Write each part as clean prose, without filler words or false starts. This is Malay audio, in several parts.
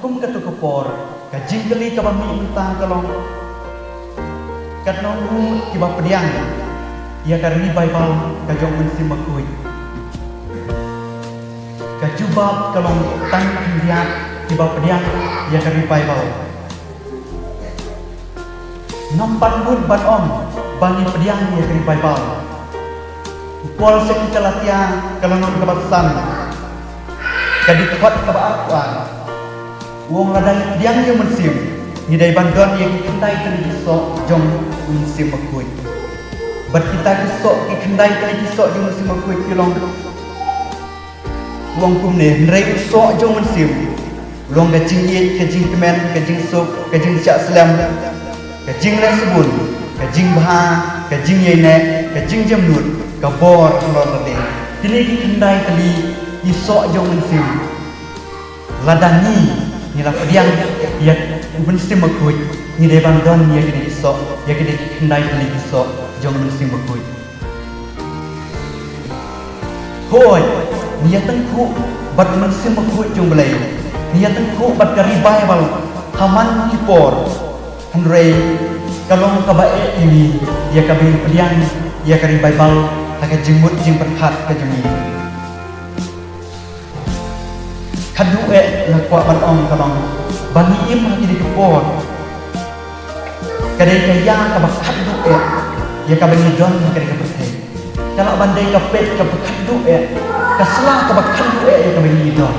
kum katu kepor kajing kali kabami untang kalong katnong ru tiba pediang ia karni baibal kajong mensi makui kajubab kalong tang dia tiba pediang ia karni baibal nampan bun ban om bani pediang ia karni baibal pol sekita latihan kalong kebasan kadi kuat kebakuan wong ladang diang yang mensim ni dai bandon yang kendai tadi sok jong mensim makui bat kita kisok ki kendai tadi kisok jong mensim makui kilong wong kum ne nrei sok jong mensim long gajing ye gajing kemen gajing sup gajing cak selam gajing resbun gajing bah gajing ye ne gajing jamnut kabor lor tadi dini ki kendai tadi kisok jong mensim ladani nila pediang ia mensim makui ni de bandon ia kini isok ia kini kendai tali isok jong mensim makui hoi nia tengku bat mensim makui jong belai nia tengku bat karibai bal haman kipor henrei kalong kabae ini ia kabin pediang ia karibai bal taka jengmut jeng perhat ka jemi kadu lakwa ban ong kalong bani im haki di kepor kadai kaya kabak kadu ya kabani don kadai kapete kalau bandai kapet kabak kadu kaslah kabak kadu ya kabani don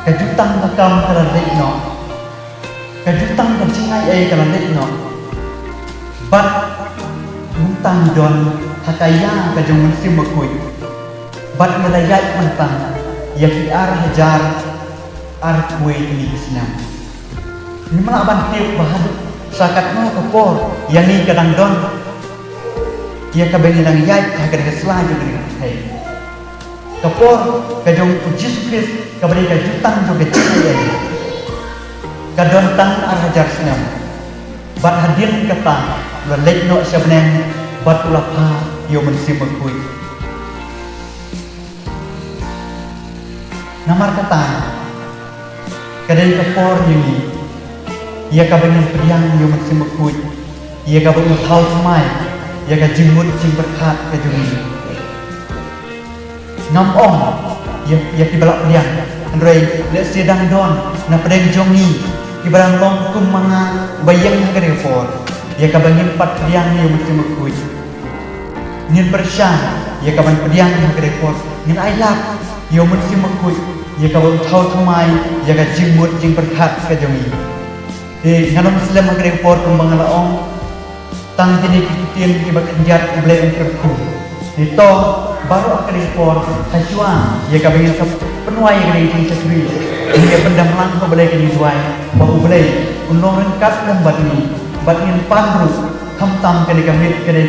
kajutang nakam kalandek no kajutang kajingai kalandek no bat muntang don hakaya kajong mensim makui bat melayat mentang ya fi hajar kue ini senam ni mana bantik bahadu sakat no kepor yang ni kadang don ia kabeni nang yat hagar keslah juga dengan hai kepor kajong Jesus Christ kabeni kajutang juga cai kadon tang hajar senam bat hadir ketang lelek no syabnen bat ulapa yo mensim makui namar kata kadai kepor ini ia kabangin pediang yang mensim makui ia kabangin thau semai ia kajimut jing berkat kajuni ngam om ia kibalak pediang andrei le sedang don na pedang jongi kibarang long kum manga bayang kadai kepor ia kabangin pat pediang yang mensim makui nin bersyan ia kabangin pediang yang kadai kepor nin ailak yang mensim makui ia kau tahu thumai ia ka jingmut jing perkat ka jomi di nganom Islam agre por kumbangal ong tang tini kitin ki bakanjat blai perku itu baru agre por haswa ia ka bingin penuai agre jing cetri ia pendam lang ko blai kini duai bahu blai unong rengkat dan batni panru kamtam kene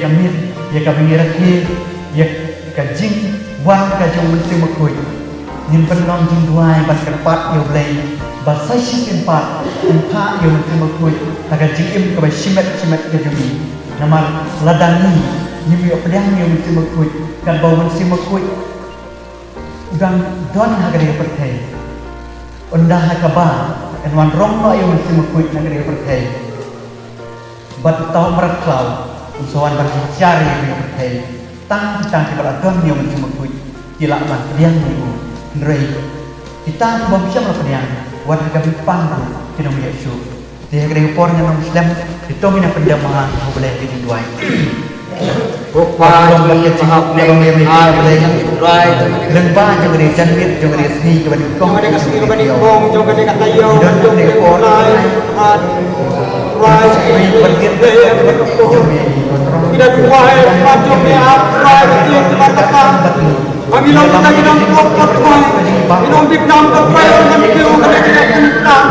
kamit ia ka bingin rakhi ia ka jing wan ka jong mensim makui nin penong jing duai bat kerpat yo blai bat sai simpat empa yo mentim makui taga jing im ka simet ke jumi nama ladani ni yo pedang yo mentim makui kan bau mentim makui udang don hagare pertai undah hakaba en wan rong no yo mentim makui hagare pertai bat tau merat klau usawan bat cari yo pertai tang ki bala don yo mentim makui kila man pedang ni Nrei kita belum bisa melakukan warga kami pandu tidak Yesus dia kena pornya non Islam itu mina pendamahan boleh jadi dua Rupa yang mahal yang boleh dua dan banyak dari janwit juga dari seni kepada kong ada kasih kepada kong juga dari kata yo dan dari pornya rai berkit tidak dua macam yang rai yang dikatakan kami lalu kita dalam pokok minum bidang terbaik dengan kira kita tentang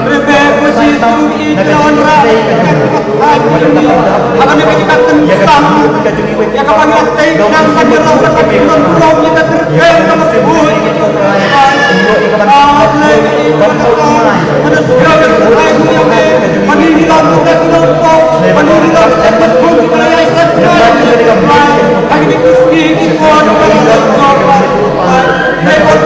lebih bersih ikan rai akan kita tentang ya kapan kita dan menjelang tapi belum kita terkait sama sebut ada segala lain yang meninggal kita kelompok meninggal tempat pun kita yakin kami diskusi kita lewat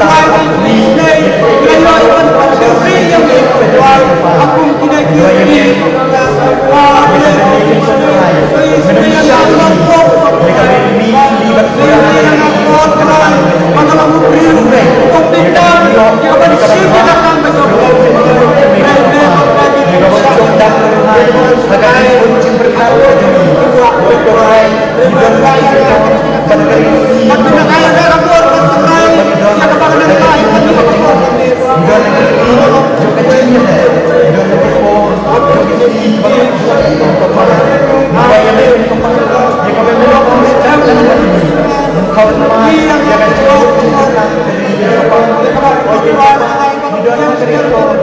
kadang kadang di dalam kadang di dalam